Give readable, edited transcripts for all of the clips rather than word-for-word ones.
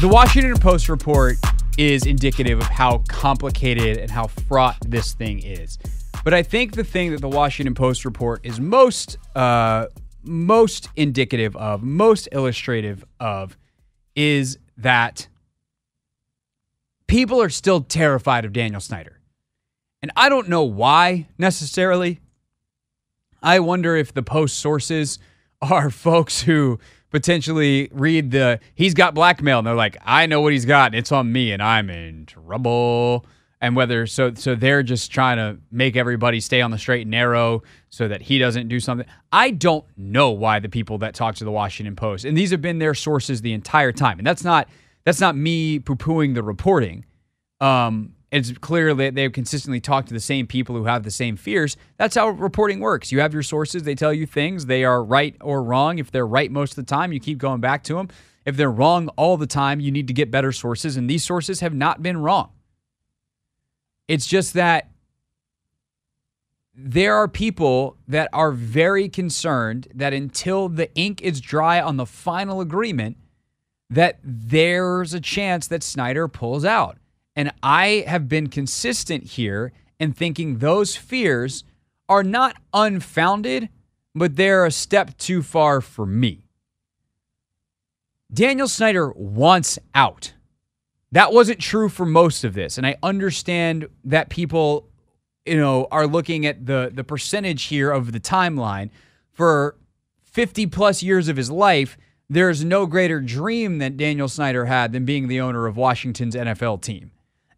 The Washington Post report is indicative of how complicated and how fraught this thing is. But I think the thing that the Washington Post report is most indicative of, most illustrative of, is that people are still terrified of Daniel Snyder. And I don't know why necessarily. I wonder if the Post sources are folks who potentially read he's got blackmail, and they're like, I know what he's got, and it's on me, and I'm in trouble. And whether so they're just trying to make everybody stay on the straight and narrow so that he doesn't do something. I don't know why the people that talk to the Washington Post, and these have been their sources the entire time, and that's not me poo-pooing the reporting. It's clear that they've consistently talked to the same people who have the same fears. That's how reporting works. You have your sources. They tell you things. They are right or wrong. If they're right most of the time, you keep going back to them. If they're wrong all the time, you need to get better sources, and these sources have not been wrong. It's just that there are people that are very concerned that until the ink is dry on the final agreement, that there's a chance that Snyder pulls out. And I have been consistent here in thinking those fears are not unfounded, but they're a step too far for me. Daniel Snyder wants out. That wasn't true for most of this. And I understand that people, are looking at the percentage here of the timeline. For 50 plus years of his life, there's no greater dream that Daniel Snyder had than being the owner of Washington's NFL team.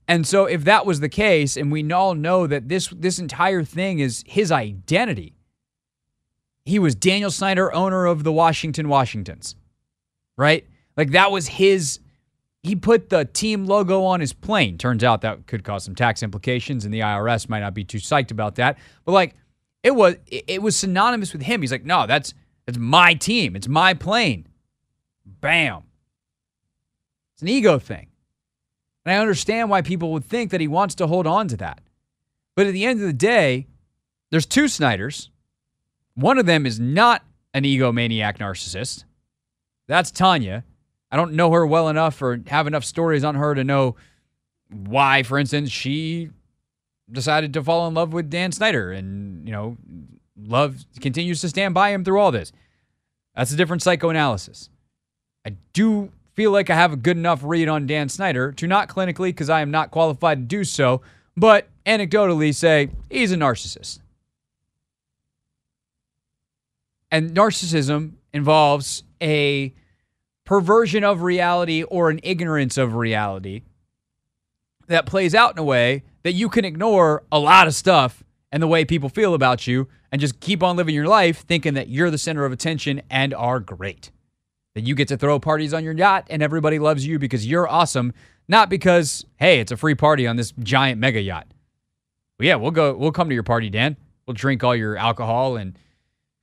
And so if that was the case, and we all know that this entire thing is his identity, he was Daniel Snyder, owner of the Washingtons, right? Like that was his, he put the team logo on his plane. Turns out that could cause some tax implications, and the IRS might not be too psyched about that. But like it was synonymous with him. He's like, no, that's my team. It's my plane. Bam. It's an ego thing. And I understand why people would think that he wants to hold on to that. But at the end of the day, there's two Snyders. One of them is not an egomaniac narcissist. That's Tanya. I don't know her well enough or have enough stories on her to know why, for instance, she decided to fall in love with Dan Snyder and, love continues to stand by him through all this. That's a different psychoanalysis. I do feel like I have a good enough read on Dan Snyder to not clinically, because I am not qualified to do so, but anecdotally say he's a narcissist. And narcissism involves a perversion of reality or an ignorance of reality that plays out in a way that you can ignore a lot of stuff and the way people feel about you and just keep on living your life thinking that you're the center of attention and are great. That you get to throw parties on your yacht and everybody loves you because you're awesome, not because, hey, it's a free party on this giant mega yacht. Well, yeah, we'll come to your party, Dan. We'll drink all your alcohol and,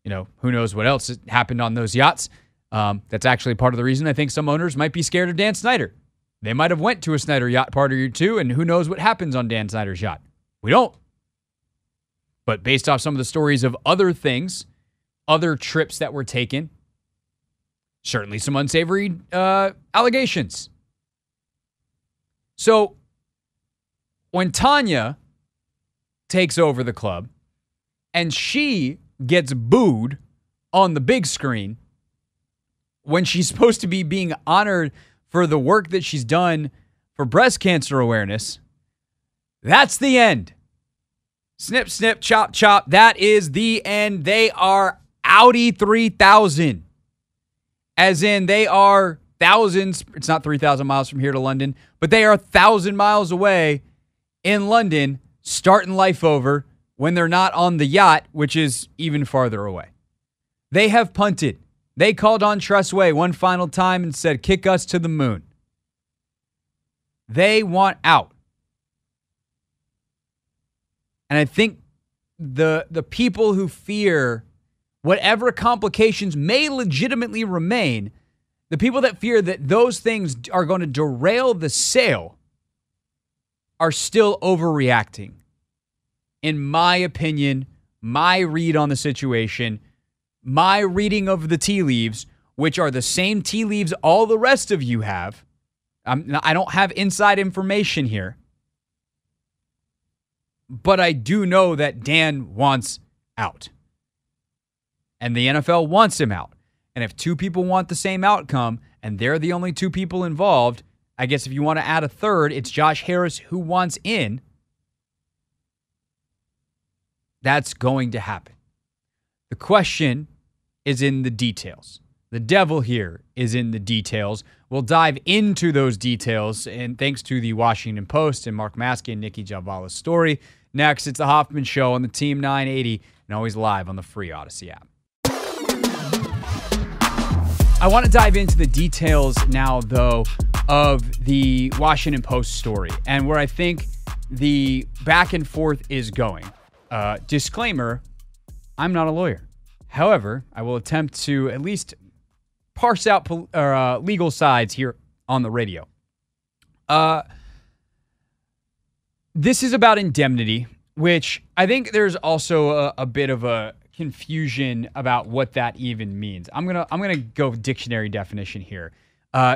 who knows what else happened on those yachts. That's actually part of the reason I think some owners might be scared of Dan Snyder. They might have went to a Snyder yacht party or two, and who knows what happens on Dan Snyder's yacht. We don't. But based off some of the stories of other things, other trips that were taken, certainly some unsavory allegations. So when Tanya takes over the club and she gets booed on the big screen when she's supposed to be being honored for the work that she's done for breast cancer awareness, that's the end. Snip, snip, chop, chop. That is the end. They are Audi 3000. As in, they are thousands, it's not 3,000 miles from here to London, but they are 1,000 miles away in London, starting life over when they're not on the yacht, which is even farther away. They have punted. They called on Tressway one final time and said, kick us to the moon. They want out. And I think the people who fear whatever complications may legitimately remain, the people that fear that those things are going to derail the sale are still overreacting. In my opinion, my read on the situation, my reading of the tea leaves, which are the same tea leaves all the rest of you have, I don't have inside information here, but I do know that Dan wants out. And the NFL wants him out. And if two people want the same outcome, and they're the only two people involved, I guess if you want to add a third, it's Josh Harris who wants in. That's going to happen. The question is in the details. The devil here is in the details. We'll dive into those details, and thanks to the Washington Post and Mark Maskey and Nikki Javala's story. Next, it's the Hoffman Show on the Team 980 and always live on the free Odyssey app. I want to dive into the details now, though, of the Washington Post story and where I think the back and forth is going. Disclaimer, I'm not a lawyer. However, I will attempt to at least parse out legal sides here on the radio. This is about indemnity, which I think there's also a bit of a confusion about what that even means. I'm gonna go dictionary definition here.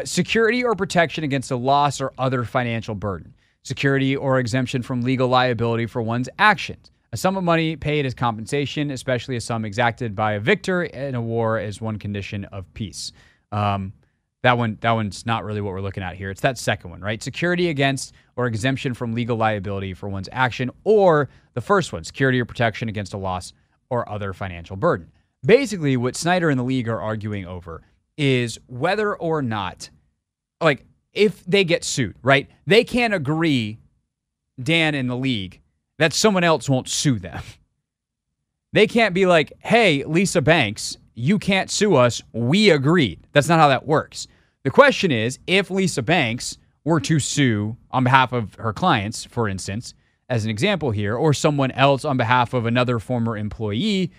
Security or protection against a loss or other financial burden. Security or exemption from legal liability for one's actions. A sum of money paid as compensation, especially a sum exacted by a victor in a war, as one condition of peace. That one's not really what we're looking at here. It's that second one, right? Security against or exemption from legal liability for one's action, or the first one, security or protection against a loss or other financial burden. Basically, what Snyder and the league are arguing over is whether or not, like, if they get sued, right? They can't agree, Dan and the league, that someone else won't sue them. They can't be like, hey, Lisa Banks, you can't sue us. We agreed. That's not how that works. The question is, if Lisa Banks were to sue on behalf of her clients, for instance, as an example here, or someone else on behalf of another former employee,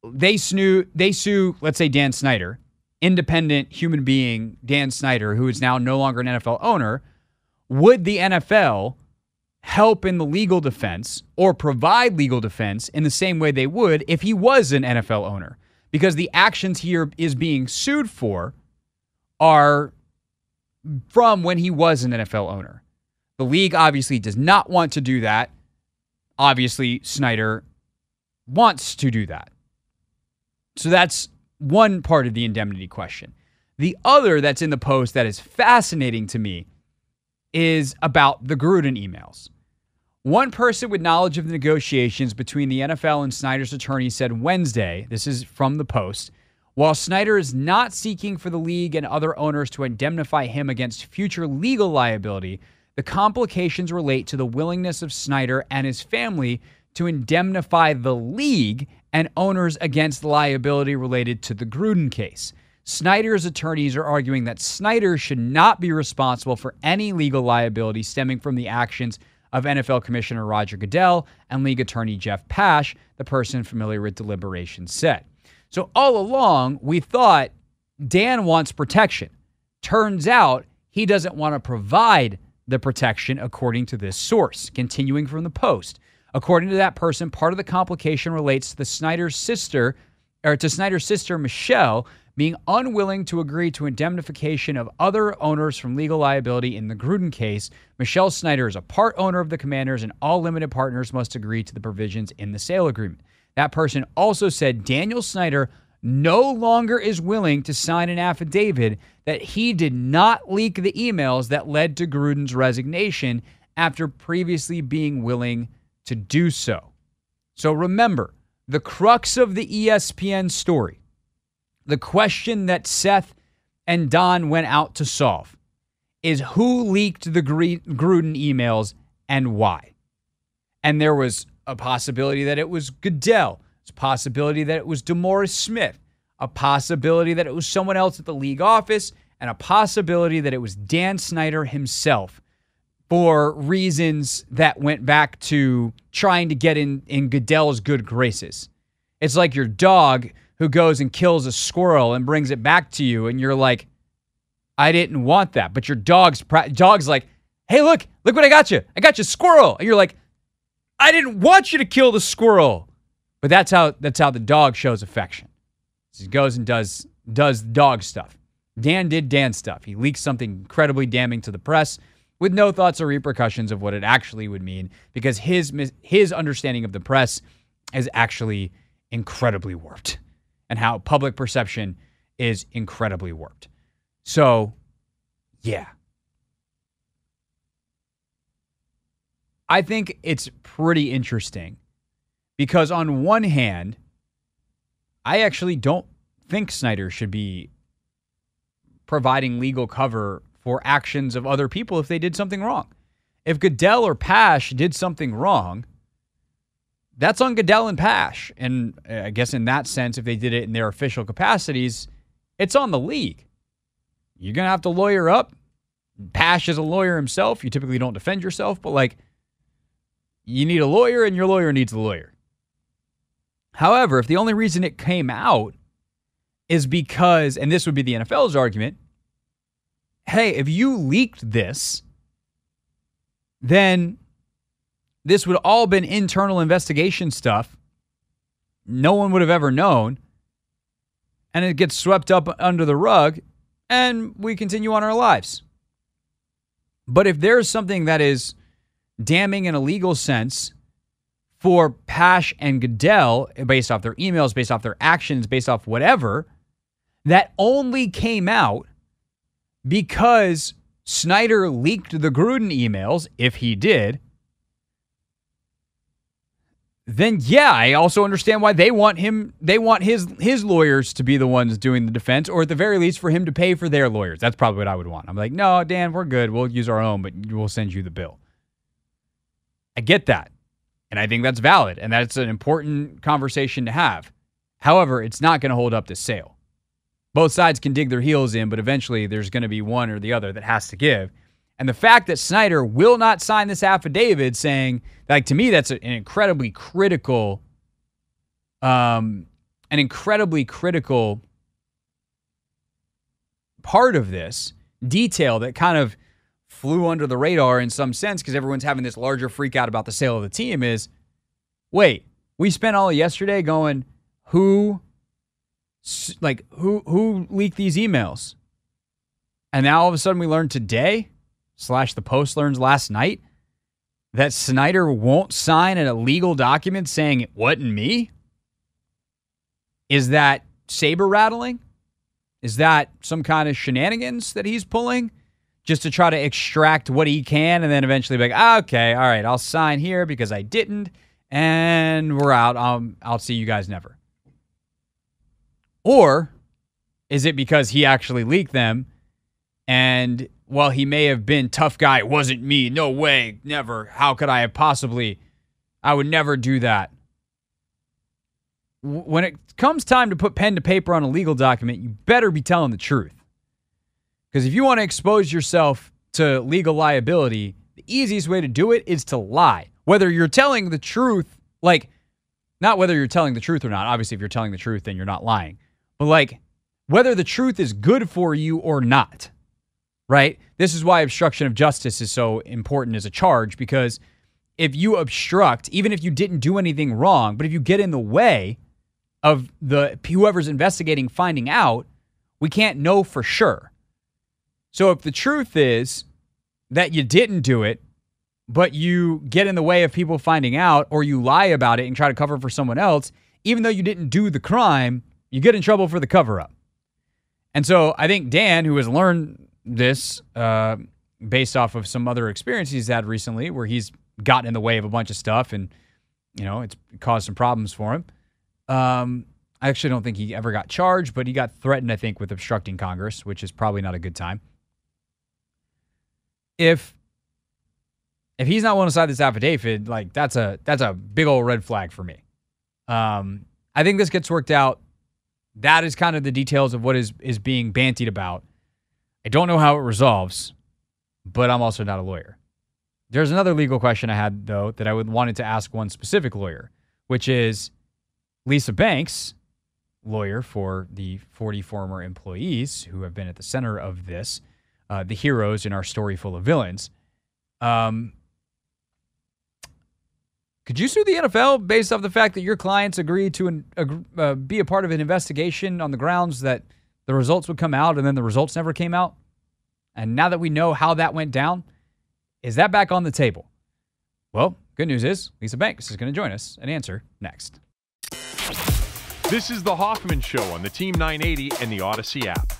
they sue, let's say, Dan Snyder, independent human being Dan Snyder, who is now no longer an NFL owner. Would the NFL help in the legal defense or provide legal defense in the same way they would if he was an NFL owner? Because the actions here is being sued for are from when he was an NFL owner. The league obviously does not want to do that. Obviously, Snyder wants to do that. So that's one part of the indemnity question. The other that's in the Post that is fascinating to me is about the Gruden emails. One person with knowledge of the negotiations between the NFL and Snyder's attorney said Wednesday, this is from the Post, while Snyder is not seeking for the league and other owners to indemnify him against future legal liability, the complications relate to the willingness of Snyder and his family to indemnify the league and owners against liability related to the Gruden case. Snyder's attorneys are arguing that Snyder should not be responsible for any legal liability stemming from the actions of NFL Commissioner Roger Goodell and league attorney Jeff Pash, the person familiar with deliberations said. So all along, we thought Dan wants protection. Turns out he doesn't want to provide the protection, according to this source. Continuing from the Post. According to that person, part of the complication relates to Snyder's sister Michelle being unwilling to agree to indemnification of other owners from legal liability in the Gruden case. Michelle Snyder is a part owner of the Commanders, and all limited partners must agree to the provisions in the sale agreement. That person also said Daniel Snyder no longer is willing to sign an affidavit that he did not leak the emails that led to Gruden's resignation after previously being willing to do so. So remember, the crux of the ESPN story, the question that Seth and Don went out to solve, is who leaked the Gruden emails and why. And there was a possibility that it was Goodell. It's a possibility that it was DeMaurice Smith. A possibility that it was someone else at the league office. And a possibility that it was Dan Snyder himself, for reasons that went back to trying to get in Goodell's good graces. It's like your dog who goes and kills a squirrel and brings it back to you, and you're like, I didn't want that. But your dog's like, hey, look what I got you. I got you a squirrel. And you're like, I didn't want you to kill the squirrel. But that's how the dog shows affection. He goes and does dog stuff. Dan did Dan stuff. He leaked something incredibly damning to the press with no thoughts or repercussions of what it actually would mean, because his understanding of the press is actually incredibly warped, and how public perception is incredibly warped. So, yeah. I think it's pretty interesting because on one hand, I actually don't think Snyder should be providing legal cover for actions of other people if they did something wrong. If Goodell or Pash did something wrong, that's on Goodell and Pash. And I guess in that sense, if they did it in their official capacities, it's on the league. You're going to have to lawyer up. Pash is a lawyer himself. You typically don't defend yourself, but like, you need a lawyer and your lawyer needs a lawyer. However, if the only reason it came out is because, and this would be the NFL's argument, hey, if you leaked this, then this would all been internal investigation stuff. No one would have ever known. And it gets swept up under the rug and we continue on our lives. But if there's something that is damning in a legal sense for Pash and Goodell, based off their emails, based off their actions, based off whatever, that only came out because Snyder leaked the Gruden emails, if he did, then yeah, I also understand why they want his lawyers to be the ones doing the defense, or at the very least for him to pay for their lawyers. That's probably what I would want. I'm like, no, Dan, we're good. We'll use our own, but we'll send you the bill. I get that. And I think that's valid. And that's an important conversation to have. However, it's not going to hold up this sale. Both sides can dig their heels in, but eventually there's going to be one or the other that has to give. And the fact that Snyder will not sign this affidavit saying, like, to me, that's an incredibly critical, part of this detail that kind of flew under the radar in some sense because everyone's having this larger freak out about the sale of the team is, wait, we spent all of yesterday going, who leaked these emails? And now all of a sudden we learned today, / the Post learns last night, that Snyder won't sign a legal document saying it wasn't me? Is that saber rattling? Is that some kind of shenanigans that he's pulling just to try to extract what he can and then eventually be like, okay, all right, I'll sign here because I didn't, and we're out. I'll see you guys never. Or is it because he actually leaked them and while he may have been tough guy, it wasn't me, no way, never, how could I have possibly, I would never do that. When it comes time to put pen to paper on a legal document, you better be telling the truth. Because if you want to expose yourself to legal liability, the easiest way to do it is to lie. Whether you're telling the truth, like, not whether you're telling the truth or not. Obviously, if you're telling the truth, then you're not lying. But like, whether the truth is good for you or not, right? This is why obstruction of justice is so important as a charge, because if you obstruct, even if you didn't do anything wrong, but if you get in the way of whoever's investigating finding out, we can't know for sure. So if the truth is that you didn't do it, but you get in the way of people finding out, or you lie about it and try to cover for someone else, even though you didn't do the crime, you get in trouble for the cover-up. And so I think Dan, who has learned this based off of some other experiences he's had recently where he's gotten in the way of a bunch of stuff and, you know, it's caused some problems for him. I actually don't think he ever got charged, but he got threatened, I think, with obstructing Congress, which is probably not a good time. If he's not willing to sign this affidavit, like that's a big old red flag for me. I think this gets worked out. That is kind of the details of what is being bantied about. I don't know how it resolves, but I'm also not a lawyer. There's another legal question I had, though, that I wanted to ask one specific lawyer, which is Lisa Banks, lawyer for the 40 former employees who have been at the center of this, the heroes in our story full of villains. Could you sue the NFL based off the fact that your clients agreed to be a part of an investigation on the grounds that the results would come out, and then the results never came out. And now that we know how that went down, is that back on the table? Well, good news is Lisa Banks is going to join us and answer next. This is The Hoffman Show on the Team 980 and the Odyssey app.